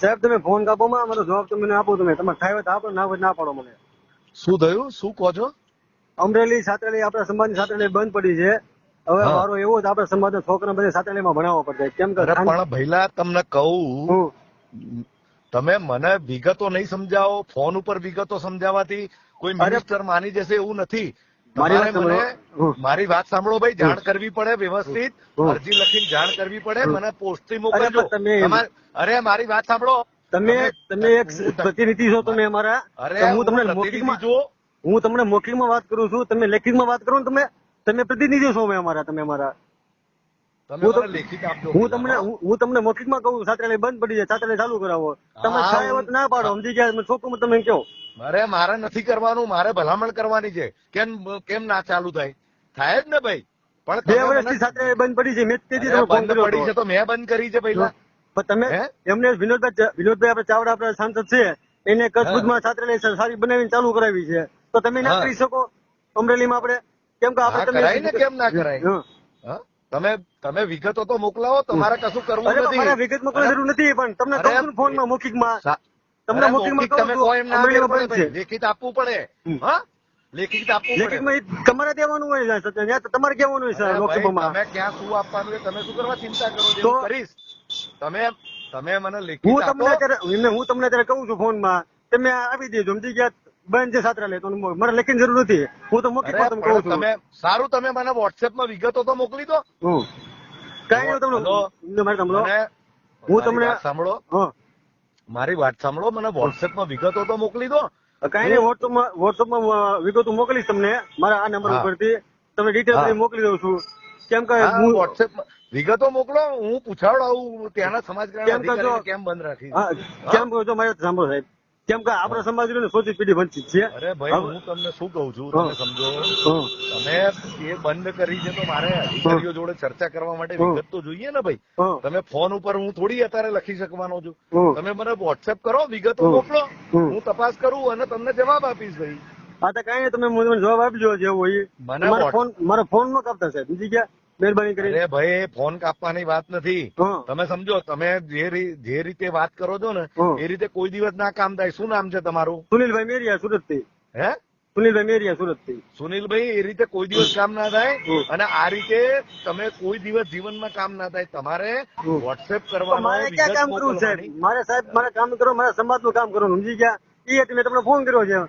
સાહેબ તમે ફોન કાપો માં મારો જવાબ તમે આપો. તમે તમારે થાય તો આપો, ના હોય ના પાડો મને. શું થયું? શું કહો છો? અમરેલી છાત્રાલય આપણા સમાજની છાત્રાલય બંધ પડી છે. હવે હા. મારો એવો જ આપણા સમાજના છોકરા બધા છાત્રાલયમાં ભણાવવા પડશે. કેમ કે અરે પણ ભઈલા તમને કહું, હું તમે મને વિગતો નહીં સમજાવો. ફોન ઉપર વિગતો સમજાવવાથી કોઈ મિનિસ્ટર માની જશે એવું નથી. મારી તમારે વાત સાંભળો. મને મારી વાત સાંભળો ભાઈ. જાણ કરવી પડે વ્યવસ્થિત. અરજી લખીને જાણ કરવી પડે. મને પોસ્ટથી મોકલજો. તમારે અરે મારી વાત સાંભળો. તમે એક પ્રતિનિધિ છો તમે અમારા. અરે હું તમને મૌખિકમાં હું તમને મૌખિકમાં વાત કરું છું. તમે લેખિતમાં વાત કરો ને. તમે પ્રતિનિધિ છો અમારા. તમે અમારા લેખિત આપજો. હું તમને મૌખિકમાં કહું છાત્રાલય બંધ પડી જાય, છાત્રાલય ચાલુ કરાવો. તમે સાહેબ ના પાડો, સમજી ગયા? છોકરું તમે કહો મારે નથી કરવાનું. મારે ભલામણ કરવાની છે. કેમ ના ચાલુ થાય? થાય જ ને ભાઈ. પણ 2 વર્ષથી છાત્રાલય બંધ પડી છે. મેં તેથી તમે ફોન કર્યો પડી છે તો મેં બંધ કરી છે પહેલા. પણ તમે એમને વિનોદભાઈ આપણે ચાવડા આપણા સાંસદ છે, એને કચ્છભુજમાં છાત્રાલય સારી બનાવીને ચાલુ કરાવી છે. તો તમે ના કરી શકો અમરેલીમાં? આપણે કેમ કે આપણે કેમ ના કરાય? તમે વિગતો તો મોકલાવો. તમારે કશું કરવું નથી. મારે વિગત મોકલવાની જરૂર નથી, પણ તમને કહું છું ફોનમાં મૌખિકમાં. તમને મૌખિકમાં કહું છું અમરેલીમાં બંધ છે. લેખિત આપવું પડે. હા, લેખિત આપવું પડે. લેખિતમાં તમારે દેવાનું હોય, તમારે કહેવાનું હોય સર લોકસભામાં. તમે ક્યાં શું આપવાનું છે? તમે શું કરવા ચિંતા કરો છો? કરીશ. તમે મને લેખિત આપો. હું તમને અત્યારે કહું છું ફોનમાં, તમે આપી દેજો. સમજી ગયા? બંધ છે છાત્રાલય તો મારે લેખિત જરૂર નથી. હું તો મૌખિકમાં તમને કહું છું. સારું, તમે મને વોટ્સએપમાં વિગતો તો મોકલી દો. કઈ નહીં તમને હું તમને સાંભળો. મારી વાત સાંભળો. મને વોટ્સએપમાં વિગતો તો મોકલી દો. કઈ નહીં, વોટ્સએપમાં વિગતો મોકલીશ તમને મારા આ નંબર ઉપરથી. તમે ડિટેલ મોકલી દઉં છું. કેમ કે હું વોટ્સએપમાં વિગતો મોકલો. હું પૂછાવડાવું ત્યાંના સમાજ કલ્યાણ કેમ બંધ રાખી. કેમ કહો છો? મારે સાંભળો સાહેબ, કેમ કે આપણા સમાજ સોચી પેઢી વંચિત છે. અરે ભાઈ, હું તમને શું કઉ છું તમે સમજો. તમે એ બંધ કરી છે તો મારે અધિકારીઓ જોડે ચર્ચા કરવા માટે વિગત તો જોઈએ ને ભાઈ. તમે ફોન ઉપર હું થોડી અત્યારે લખી શકવાનો છું. તમે મને વોટ્સએપ કરો, વિગતો મોકલો. હું તપાસ કરું અને તમને જવાબ આપીશ ભાઈ. હા તો કઈ નહીં, તમે મને જવાબ આપજો જેવો હોય. મારો ફોન નો કાપતા સાહેબ, બીજી ગયા મહેરબાની કરી. અરે ભાઈ, ફોન કાપવાની વાત નથી. તમે સમજો, તમે જે રીતે વાત કરો છો ને એ રીતે કોઈ દિવસ ના કામ થાય. શું નામ છે તમારું? સુનિલભાઈ મેરિયા, સુરત થી. હે? સુનિલભાઈ મેરિયા, સુરત થી. સુનિલભાઈ, એ રીતે કોઈ દિવસ કામ ના થાય. અને આ રીતે તમે કોઈ દિવસ જીવનમાં કામ ના થાય. તમારે વોટ્સએપ કરવાનું. મારે ક્યાં કામ કરવું છે? મારે સાહેબ મારે કામ કરો, મારા સમાજનું કામ કરવાનું. સમજી ગયા? એ મેં તમને ફોન કર્યો છે.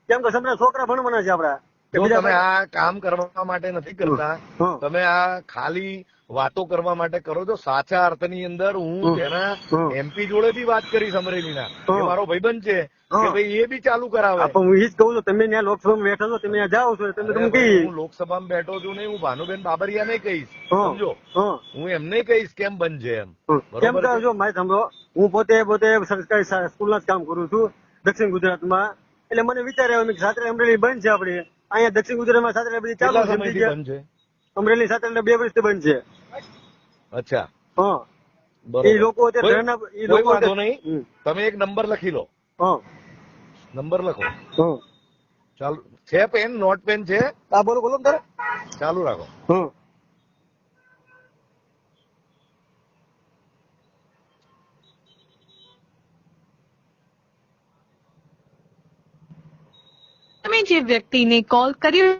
કેમ કે સમજા છોકરા ભણવાના છે આપડા. તમે આ કામ કરવા માટે નથી કરતા. તમે આ ખાલી વાતો કરવા માટે કરો છો. સાચા અર્થની અંદર હું તેના એમપી જોડે બી વાત કરીશ અમરેલીના. મારો ભાઈબંધ છે કે ભાઈ એ બી ચાલુ કરાવે. હું એ જ કહું છું, તમે ત્યાં લોકસભામાં બેઠા છો, તમે જાઓ છો. હું લોકસભામાં બેઠો છું ને, હું ભાનુબેન બાબરિયા ને કહીશ. સમજો, હું એમને કહીશ કેમ બંધ છે એમ. કેમ કહો મારે સાંભળો, હું પોતે સરકારી સ્કૂલના જ કામ કરું છું દક્ષિણ ગુજરાતમાં. એટલે મને વિચાર આવ્યો કે છાત્રાલય અમરેલી બંધ છે. આપણે અહીંયા દક્ષિણ ગુજરાતમાં છાત્રાલય બધી ચાલુ છે. અમરેલી છાત્રાલય 2 વર્ષથી બંધ છે. અચ્છા, એ લોકો વાંધો નહીં. તમે એક નંબર લખી લો. નંબર લખો. ચાલુ છે? પેન, નોટ પેન છે? હા, બોલો બોલો. ચાલુ રાખો. તમે જે વ્યક્તિને કોલ કર્યો